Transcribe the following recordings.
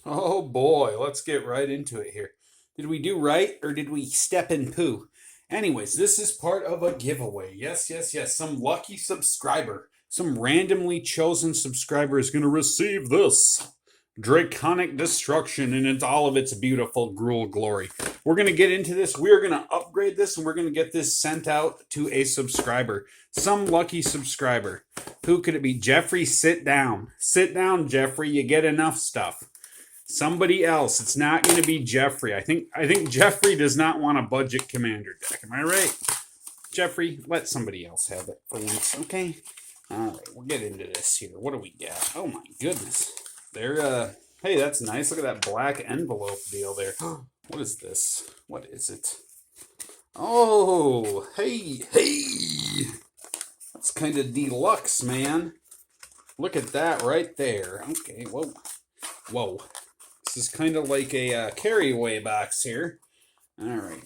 Oh boy, let's get right into it here. Did we do right or did we step in poo? Anyways, this is part of a giveaway. Yes, yes, yes. Some lucky subscriber, some randomly chosen subscriber is going to receive this Draconic Destruction in all of its beautiful gruel glory. We're going to get into this. We're going to upgrade this and we're going to get this sent out to a subscriber. Some lucky subscriber. Who could it be? Jeffrey, sit down. Sit down, Jeffrey. You get enough stuff. Somebody else. It's not going to be Jeffrey. I think Jeffrey does not want a budget commander deck. Am I right? Jeffrey, let somebody else have it for once, okay? All right, we'll get into this here. What do we got? Oh my goodness. Hey, that's nice. Look at that black envelope deal there. What is this? What is it? Oh, hey. That's kind of deluxe, man. Look at that right there. Okay, whoa. This is kind of like a carry-away box here. All right.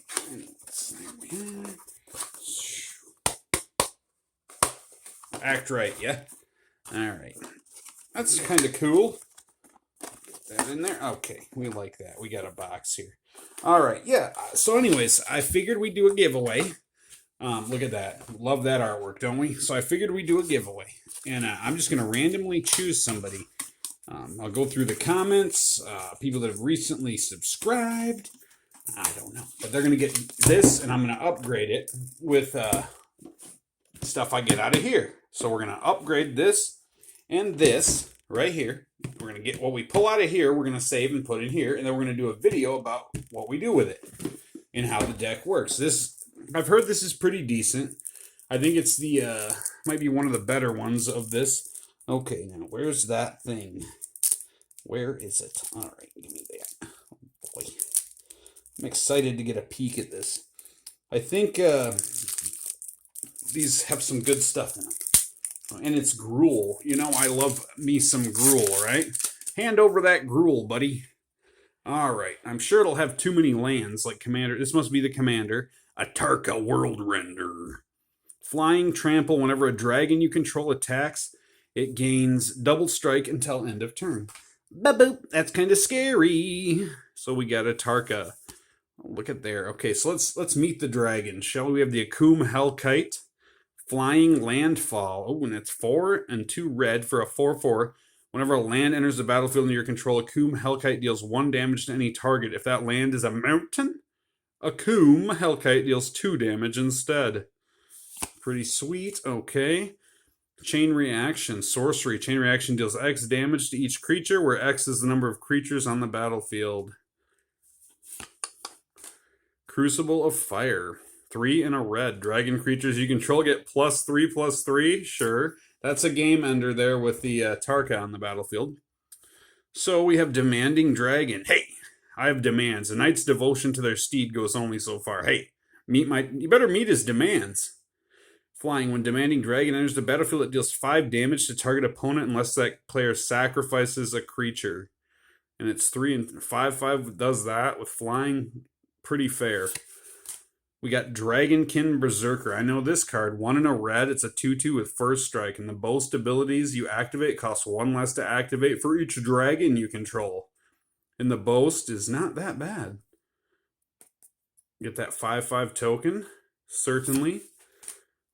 Act right, yeah? All right. That's kind of cool. Get that in there. Okay, we like that. We got a box here. All right, yeah. So anyways, I figured we'd do a giveaway. Look at that. Love that artwork, don't we? So I figured we'd do a giveaway. And I'm just going to randomly choose somebody. I'll go through the comments, people that have recently subscribed. I don't know. But they're going to get this, and I'm going to upgrade it with stuff I get out of here. So we're going to upgrade this and this right here. We're going to get what we pull out of here, we're going to save and put in here, and then we're going to do a video about what we do with it and how the deck works. I've heard this is pretty decent. I think it's might be one of the better ones of this. Okay, now where's that thing? Where is it? All right, give me that. Oh boy, I'm excited to get a peek at this. I think these have some good stuff in them. And it's gruel. You know, I love me some gruel, right? Hand over that gruel, buddy. All right, I'm sure it'll have too many lands like Commander. This must be the Commander. Atarka World Render. Flying trample whenever a dragon you control attacks. It gains double strike until end of turn. Boop. That's kind of scary. So we got a Tarka. Look at there. Okay, so let's meet the dragon. Shall we? We have the Akum Hellkite. Flying Landfall. Oh, and it's 4 and 2 red for a 4/4. Whenever a land enters the battlefield under your control, Akum Hellkite deals 1 damage to any target. If that land is a mountain, Akum Hellkite deals 2 damage instead. Pretty sweet. Okay. Chain Reaction. Sorcery. Chain Reaction deals X damage to each creature, where X is the number of creatures on the battlefield. Crucible of Fire. 3 and a red. Dragon creatures you control get +3/+3. Sure. That's a game ender there with the Tarka on the battlefield. So we have Demanding Dragon. Hey, I have demands. A knight's devotion to their steed goes only so far. Hey, you better meet his demands. Flying. When Demanding Dragon enters the battlefield, it deals 5 damage to target opponent unless that player sacrifices a creature. And it's 3 and 5/5 does that with flying. Pretty fair. We got Dragonkin Berserker. I know this card. 1 and a red. It's a 2/2 with first strike. And the boast abilities you activate cost 1 less to activate for each dragon you control. And the boast is not that bad. Get that 5/5 token. Certainly.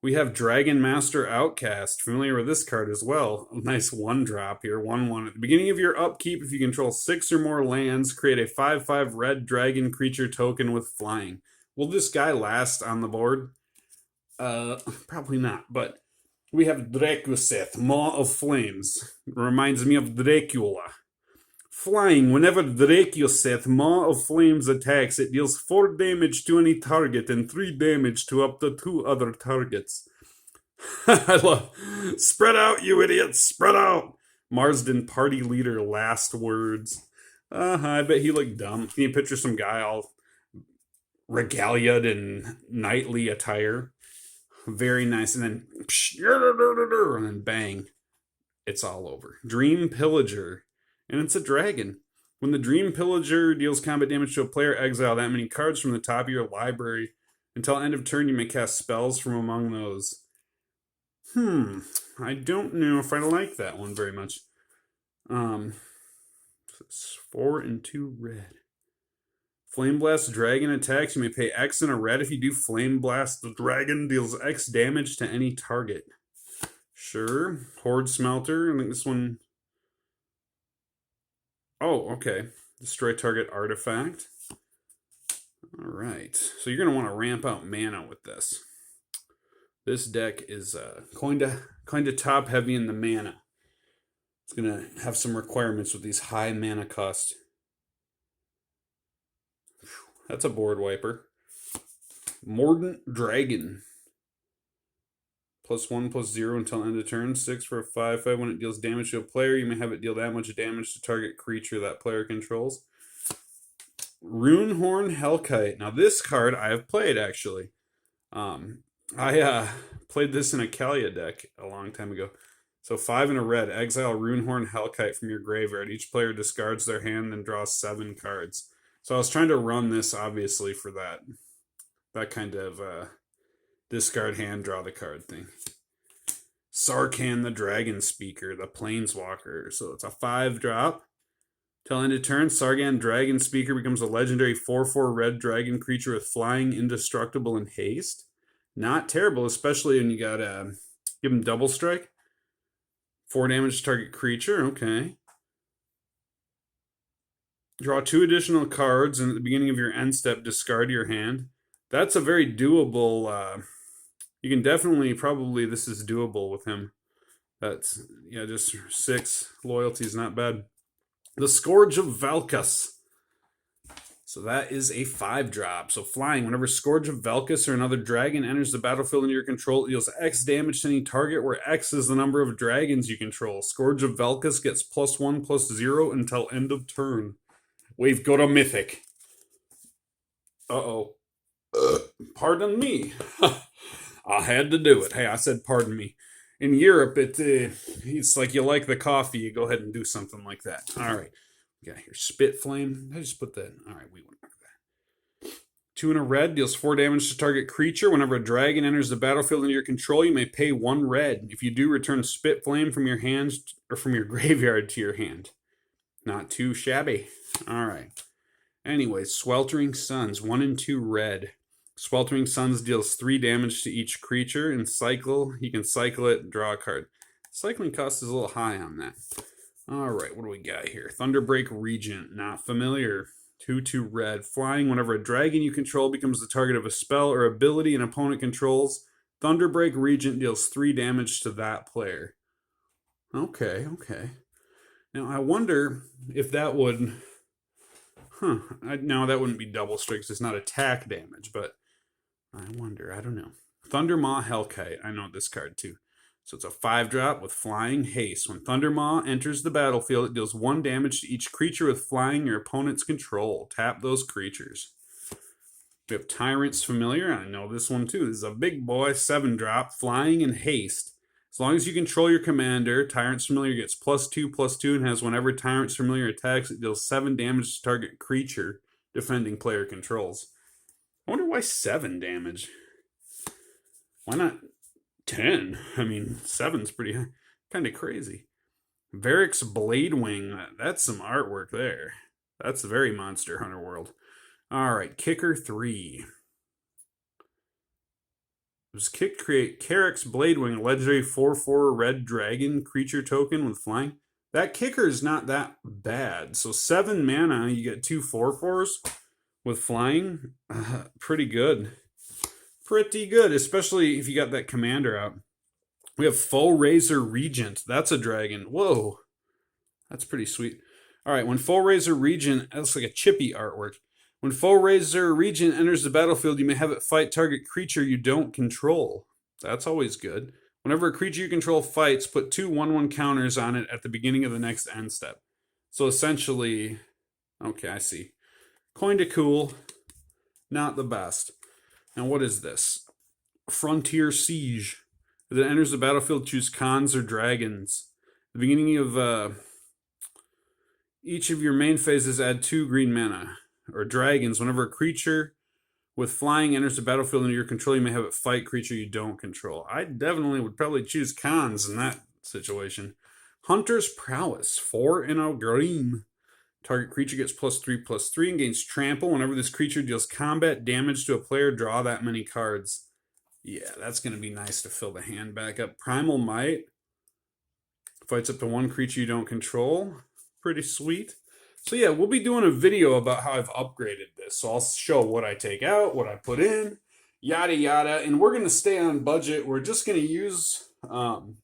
We have Dragon Master Outcast. Familiar with this card as well. A nice 1-drop here. 1/1. At the beginning of your upkeep, if you control 6 or more lands, create a 5/5 red dragon creature token with flying. Will this guy last on the board? Probably not. But we have Dracuseth, Maw of Flames. Reminds me of Dracula. Flying. Whenever Dracuseth, Maw of Flames attacks, it deals 4 damage to any target and 3 damage to up to 2 other targets. I love... Spread out, you idiots! Spread out! Marsden party leader last words. I bet he looked dumb. Can you picture some guy all regaliaed in knightly attire? Very nice. And then bang. It's all over. Dream Pillager. And it's a dragon. When the Dream Pillager deals combat damage to a player, exile that many cards from the top of your library. Until end of turn, you may cast spells from among those. I don't know if I like that one very much. It's 4 and 2 red. Flame Blast Dragon attacks. You may pay X in a red. If you do, Flame Blast the Dragon deals X damage to any target. Sure. Horde Smelter. I think this one... Oh, okay. Destroy target artifact. Alright. So you're going to want to ramp out mana with this. This deck is kind of top heavy in the mana. It's going to have some requirements with these high mana costs. That's a board wiper. Mordant Dragon. +1/+0 until end of turn. 6 for a 5/5. When it deals damage to a player, you may have it deal that much damage to target creature that player controls. Runehorn Hellkite. Now this card I have played actually. I played this in a Kalia deck a long time ago. So 5 and a red. Exile Runehorn Hellkite from your graveyard. Each player discards their hand and draws 7 cards. So I was trying to run this, obviously, for that kind of discard hand, draw the card thing. Sarkhan the Dragon Speaker, the Planeswalker. So it's a 5-drop. Till end of turn, Sarkhan Dragon Speaker becomes a legendary 4/4 red dragon creature with flying, indestructible, and haste. Not terrible, especially when you got give him double strike. 4 damage to target creature, okay. Draw 2 additional cards, and at the beginning of your end step, discard your hand. That's a very doable... you can definitely, probably, this is doable with him. That's, yeah, just 6 loyalty is not bad. The Scourge of Valkas. So that is a 5-drop. So flying, whenever Scourge of Valkas or another dragon enters the battlefield under your control, it deals X damage to any target where X is the number of dragons you control. Scourge of Valkas gets +1/+0 until end of turn. We've got a mythic. Uh-oh. Pardon me. I had to do it. Hey, I said pardon me. In Europe, it's like you like the coffee, you go ahead and do something like that. All right. We got here Spit Flame. I just put that. All right, we went over that. 2 and a red deals 4 damage to target creature. Whenever a dragon enters the battlefield under your control, you may pay 1 red. If you do, return Spit Flame from your hand or from your graveyard to your hand. Not too shabby. All right. Anyway, Sweltering Suns, 1 and 2 red. Sweltering Suns deals 3 damage to each creature. In cycle, you can cycle it and draw a card. Cycling cost is a little high on that. All right, what do we got here? Thunderbreak Regent, not familiar. 2/2 red. Flying, whenever a dragon you control becomes the target of a spell or ability an opponent controls, Thunderbreak Regent deals 3 damage to that player. Okay. Now, I wonder if that would... No, that wouldn't be double strike. It's not attack damage, but I wonder. I don't know. Thundermaw Hellkite. I know this card too. So it's a 5-drop with flying haste. When Thundermaw enters the battlefield, it deals 1 damage to each creature with flying your opponent's control. Tap those creatures. We have Tyrant's Familiar. I know this one too. This is a big boy 7-drop, flying and haste. As long as you control your commander, Tyrant's Familiar gets +2/+2 and has whenever Tyrant's Familiar attacks, it deals 7 damage to target creature defending player controls. I wonder why 7 damage. Why not 10? I mean, 7's pretty high. Kind of crazy. Varric's Bladewing. That's some artwork there. That's very Monster Hunter World. All right, Kicker 3. Was create Carrick's Bladewing, legendary 4/4 red dragon creature token with flying. That kicker is not that bad. So 7 mana, you get 2 4/4s with flying. Pretty good. Pretty good, especially if you got that commander out. We have Foe Razor Regent. That's a dragon. Whoa. That's pretty sweet. All right, when Foe Razor Regent, that's like a chippy artwork. When Foe Razor Regent enters the battlefield, you may have it fight target creature you don't control. That's always good. Whenever a creature you control fights, put 2 1/1 counters on it at the beginning of the next end step. So essentially, okay, I see. Kinda cool. Not the best. Now what is this? Frontier Siege. As it enters the battlefield, choose cons or dragons. At the beginning of each of your main phases, add 2 green mana. Or dragons. Whenever a creature with flying enters the battlefield under your control, you may have it fight creature you don't control. I definitely would probably choose cons in that situation. Hunter's Prowess. 4 and a green. Target creature gets +3/+3 and gains trample. Whenever this creature deals combat damage to a player, draw that many cards. Yeah, that's going to be nice to fill the hand back up. Primal Might. Fights up to one creature you don't control. Pretty sweet. So yeah, we'll be doing a video about how I've upgraded this. So I'll show what I take out, what I put in, yada yada. And we're going to stay on budget. We're just going to use the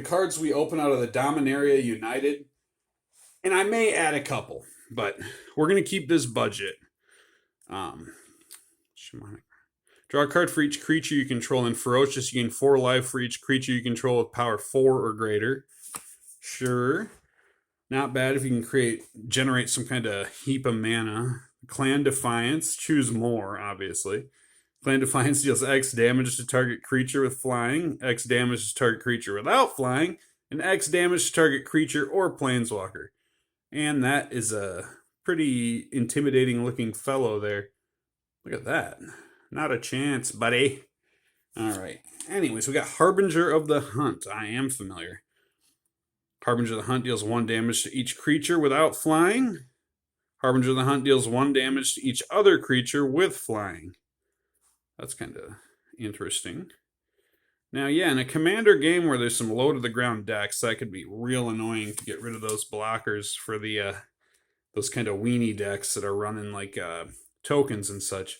cards we open out of the Dominaria United. And I may add a couple, but we're going to keep this budget. Shamanic. Draw a card for each creature you control. In Ferocious, you gain 4 life for each creature you control with power 4 or greater. Sure. Not bad if you can generate some kind of heap of mana. Clan Defiance, choose more, obviously. Clan Defiance deals X damage to target creature with flying, X damage to target creature without flying, and X damage to target creature or planeswalker. And that is a pretty intimidating looking fellow there. Look at that. Not a chance, buddy. Alright. Anyways, we got Harbinger of the Hunt. I am familiar. Harbinger of the Hunt deals 1 damage to each creature without flying. Harbinger of the Hunt deals 1 damage to each other creature with flying. That's kind of interesting. Now, yeah, in a commander game where there's some low-to-the-ground decks, that could be real annoying to get rid of those blockers for the those kind of weenie decks that are running like tokens and such.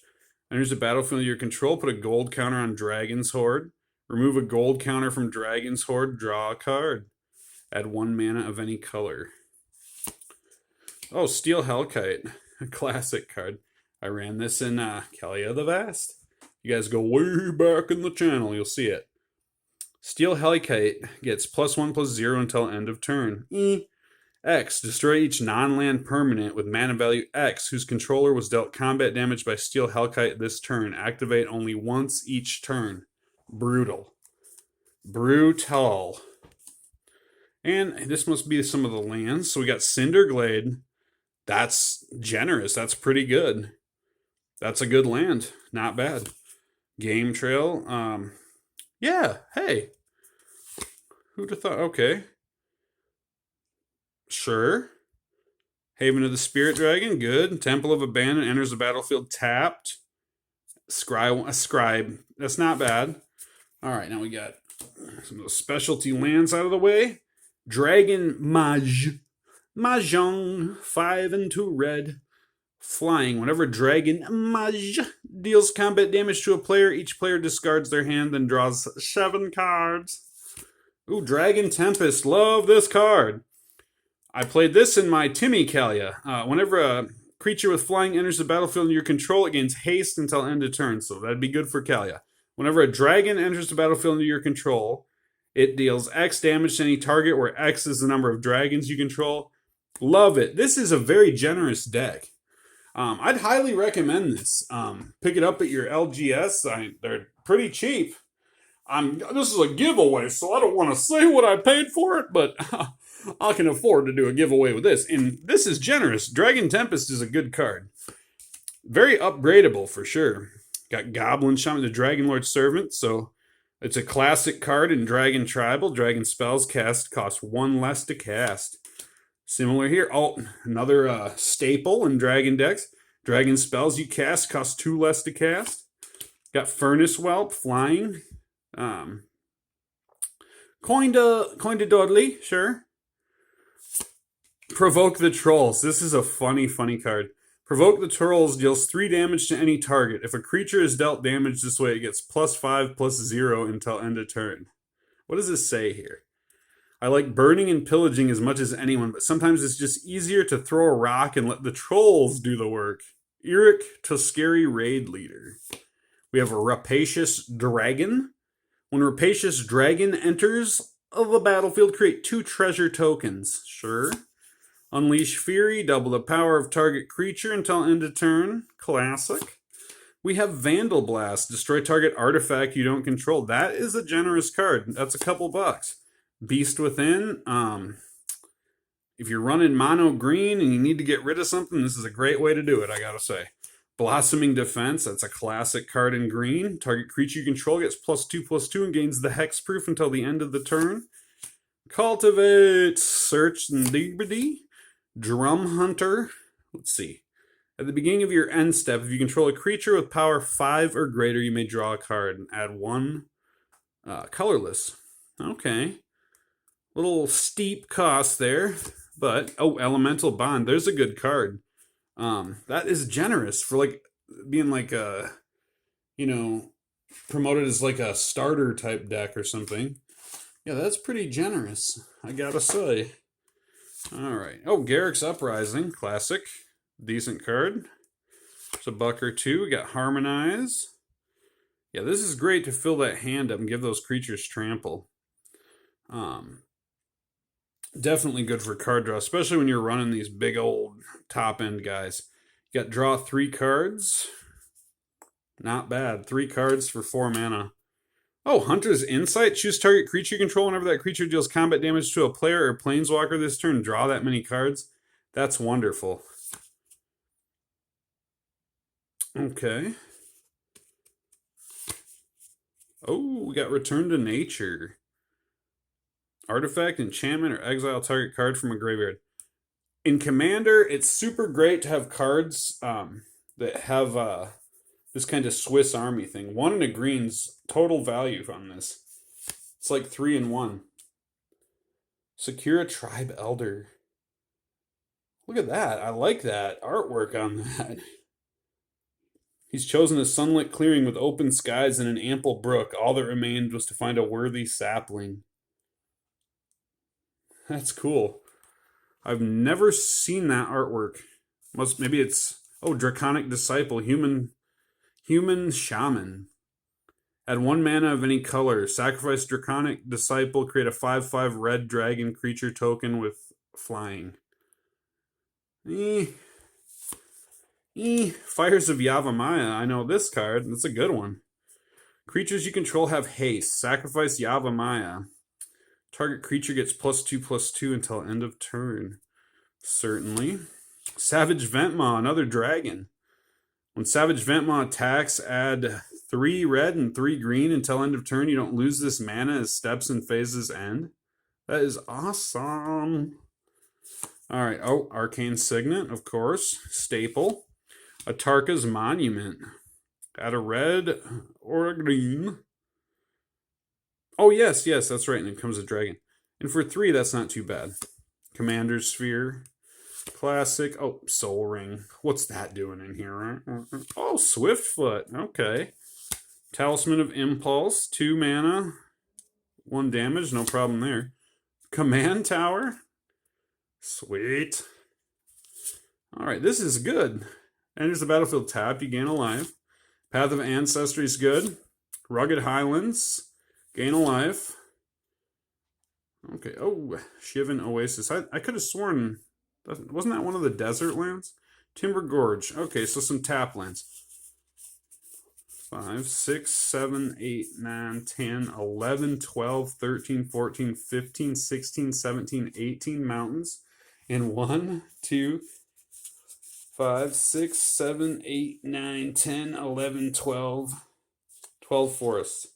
Enters the battlefield your control, put a gold counter on Dragon's Horde. Remove a gold counter from Dragon's Horde, draw a card. Add 1 mana of any color. Oh, Steel Hellkite. A classic card. I ran this in Kalia the Vast. You guys go way back in the channel, you'll see it. Steel Hellkite gets +1/+0 until end of turn. X. Destroy each non-land permanent with mana value X whose controller was dealt combat damage by Steel Hellkite this turn. Activate only once each turn. Brutal. Brutal. And this must be some of the lands. So we got Cinderglade. That's generous. That's pretty good. That's a good land. Not bad. Game Trail. Yeah. Hey. Who'd have thought? Okay. Sure. Haven of the Spirit Dragon, good. Temple of Abandon enters the battlefield tapped. Scribe. That's not bad. Alright, now we got some of those specialty lands out of the way. Dragon Mahjong. 5 and 2 red. Flying. Whenever Dragon Maj deals combat damage to a player, each player discards their hand and draws 7 cards. Ooh, Dragon Tempest. Love this card. I played this in my Timmy Kalia. Whenever a creature with flying enters the battlefield in your control, it gains haste until end of turn. So that'd be good for Kalia. Whenever a dragon enters the battlefield into your control, it deals X damage to any target where X is the number of dragons you control. Love it. This is a very generous deck. I'd highly recommend this. Pick it up at your LGS. They're pretty cheap. This is a giveaway, so I don't want to say what I paid for it, but I can afford to do a giveaway with this. And this is generous. Dragon Tempest is a good card. Very upgradable for sure. Got Goblin Shaman, the Dragon Lord Servant. So it's a classic card in Dragon Tribal. Dragon spells cast cost 1 less to cast. Similar here. Oh, another staple in Dragon decks. Dragon spells you cast cost 2 less to cast. Got Furnace Whelp, flying. Coin to Dudley, sure. Provoke the Trolls. This is a funny card. Provoke the Trolls deals 3 damage to any target. If a creature is dealt damage this way, it gets +5/+0 until end of turn. What does this say here? I like burning and pillaging as much as anyone, but sometimes it's just easier to throw a rock and let the trolls do the work. Eric Toscari Raid Leader. We have a Rapacious Dragon. When Rapacious Dragon enters the battlefield, create 2 treasure tokens. Sure. Unleash Fury, double the power of target creature until end of turn. Classic. We have Vandal Blast, destroy target artifact you don't control. That is a generous card. That's a couple bucks. Beast Within. If you're running mono green and you need to get rid of something, this is a great way to do it, I gotta say. Blossoming Defense, that's a classic card in green. Target creature you control gets +2/+2 and gains the hexproof until the end of the turn. Cultivate Search and Liberty. Drum Hunter. Let's see. At the beginning of your end step, if you control a creature with power 5 or greater, you may draw a card and add 1 colorless. Okay. Little steep cost there, but Elemental Bond. There's a good card. That is generous for like being like a, promoted as like a starter type deck or something. Yeah, that's pretty generous, I gotta say. All right. Oh, Garrick's Uprising, classic. Decent card. It's a buck or two. We got Harmonize. Yeah, this is great to fill that hand up and give those creatures trample. Definitely good for card draw, especially when you're running these big old top end guys. You got draw 3 cards. Not bad. 3 cards for 4 mana. Oh, Hunter's Insight. Choose target creature you control. Whenever that creature deals combat damage to a player or planeswalker this turn, draw that many cards. That's wonderful. Okay. Oh, we got Return to Nature. Artifact, enchantment, or exile target card from a graveyard. In Commander, it's super great to have cards that have this kind of Swiss Army thing. 1 and a green's total value on this. It's like 3 and 1. Secure a Tribe Elder. Look at that. I like that artwork on that. He's chosen a sunlit clearing with open skies and an ample brook. All that remained was to find a worthy sapling. That's cool. I've never seen that artwork. Maybe it's Draconic Disciple, human shaman. Add 1 mana of any color. Sacrifice Draconic Disciple. Create a 5/5 red dragon creature token with flying. Fires of Yavimaya. I know this card. That's a good one. Creatures you control have haste. Sacrifice Yavimaya. Target creature gets +2/+2 until end of turn. Certainly. Savage Ventmaw, another dragon. When Savage Ventmaw attacks, add 3 red and 3 green until end of turn. You don't lose this mana as steps and phases end. That is awesome. All right. Oh, Arcane Signet, of course. Staple. Atarka's Monument. Add a red or a green. Oh, yes, that's right. And it comes a dragon. And for 3, that's not too bad. Commander's Sphere. Classic. Oh, Soul Ring. What's that doing in here? Oh, Swiftfoot. Okay. Talisman of Impulse. 2 mana. 1 damage. No problem there. Command Tower. Sweet. All right, this is good. Enters the battlefield tapped. You gain a life. Path of Ancestry is good. Rugged Highlands. Gain a life. Okay. Oh, Shivan Oasis. I could have sworn, wasn't that one of the desert lands? Timber Gorge. Okay, so some tap lands. 5, 6, 7, 8, 9, 10, 11, 12, 13, 14, 15, 16, 17, 18 mountains. And 1, 2, 5, 6, 7, 8, 9, 10, 11, 12 forests.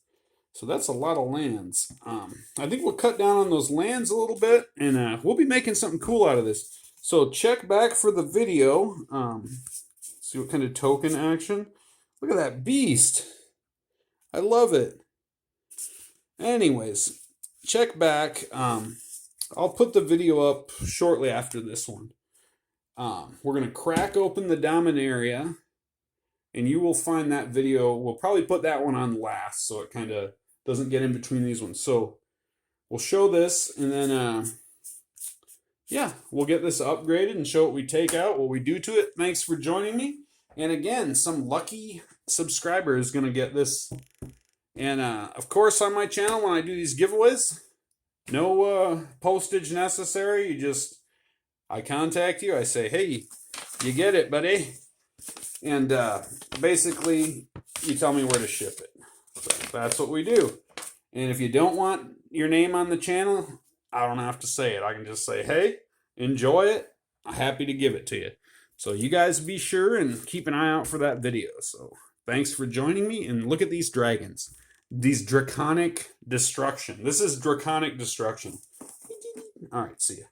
So that's a lot of lands. I think we'll cut down on those lands a little bit, and we'll be making something cool out of this. So check back for the video. See what kind of token action. Look at that beast. I love it. Anyways, check back. I'll put the video up shortly after this one. We're going to crack open the Dominaria, and you will find that video. We'll probably put that one on last, so it kind of doesn't get in between these ones. So we'll show this, and then, we'll get this upgraded and show what we take out, what we do to it. Thanks for joining me. And again, some lucky subscriber is going to get this. And, of course, on my channel, when I do these giveaways, no postage necessary. I contact you. I say, hey, you get it, buddy. And basically, you tell me where to ship it. So that's what we do. And if you don't want your name on the channel, I don't have to say it. I can just say, hey, enjoy it. I'm happy to give it to you. So you guys be sure and keep an eye out for that video. So thanks for joining me. And look at these dragons. These Draconic Destruction. This is Draconic Destruction. All right, see ya.